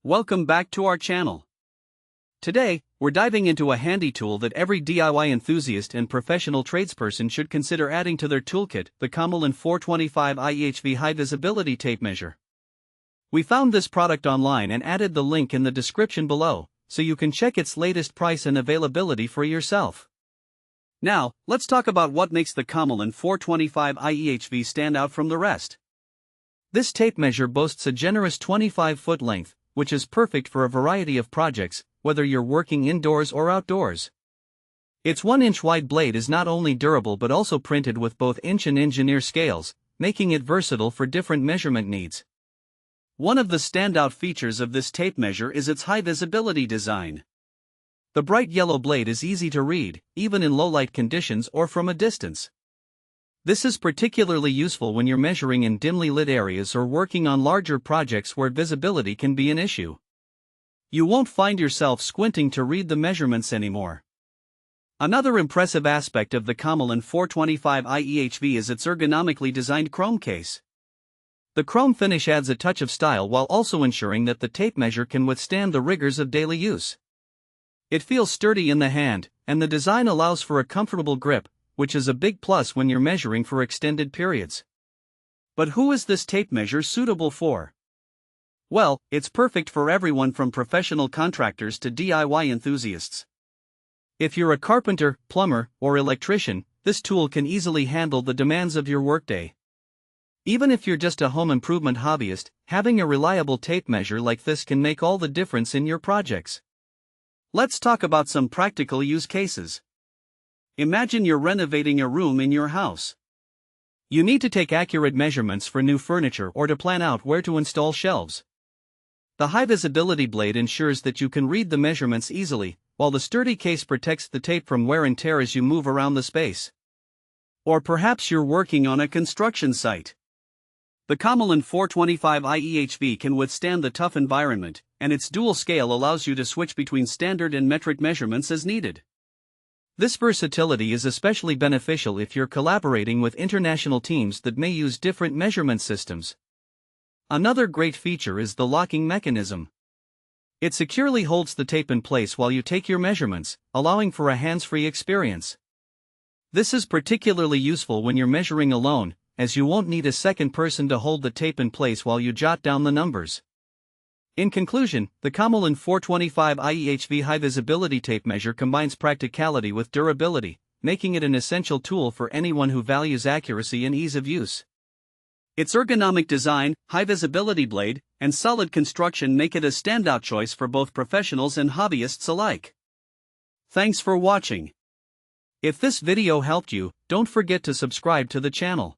Welcome back to our channel. Today, we're diving into a handy tool that every DIY enthusiast and professional tradesperson should consider adding to their toolkit, the Komelon 425IEHV High Visibility Tape Measure. We found this product online and added the link in the description below, so you can check its latest price and availability for yourself. Now, let's talk about what makes the Komelon 425IEHV stand out from the rest. This tape measure boasts a generous 25-foot length, which is perfect for a variety of projects, whether you're working indoors or outdoors. Its 1-inch wide blade is not only durable but also printed with both inch and engineer scales, making it versatile for different measurement needs. One of the standout features of this tape measure is its high visibility design. The bright yellow blade is easy to read, even in low-light conditions or from a distance. This is particularly useful when you're measuring in dimly lit areas or working on larger projects where visibility can be an issue. You won't find yourself squinting to read the measurements anymore. Another impressive aspect of the Komelon 425IEHV is its ergonomically designed chrome case. The chrome finish adds a touch of style while also ensuring that the tape measure can withstand the rigors of daily use. It feels sturdy in the hand, and the design allows for a comfortable grip, which is a big plus when you're measuring for extended periods. But who is this tape measure suitable for? Well, it's perfect for everyone from professional contractors to DIY enthusiasts. If you're a carpenter, plumber, or electrician, this tool can easily handle the demands of your workday. Even if you're just a home improvement hobbyist, having a reliable tape measure like this can make all the difference in your projects. Let's talk about some practical use cases. Imagine you're renovating a room in your house. You need to take accurate measurements for new furniture or to plan out where to install shelves. The high visibility blade ensures that you can read the measurements easily, while the sturdy case protects the tape from wear and tear as you move around the space. Or perhaps you're working on a construction site. The Komelon 425IEHV can withstand the tough environment, and its dual scale allows you to switch between standard and metric measurements as needed. This versatility is especially beneficial if you're collaborating with international teams that may use different measurement systems. Another great feature is the locking mechanism. It securely holds the tape in place while you take your measurements, allowing for a hands-free experience. This is particularly useful when you're measuring alone, as you won't need a second person to hold the tape in place while you jot down the numbers. In conclusion, the Komelon 425IEHV High Visibility Tape Measure combines practicality with durability, making it an essential tool for anyone who values accuracy and ease of use. Its ergonomic design, high visibility blade, and solid construction make it a standout choice for both professionals and hobbyists alike. Thanks for watching. If this video helped you, don't forget to subscribe to the channel.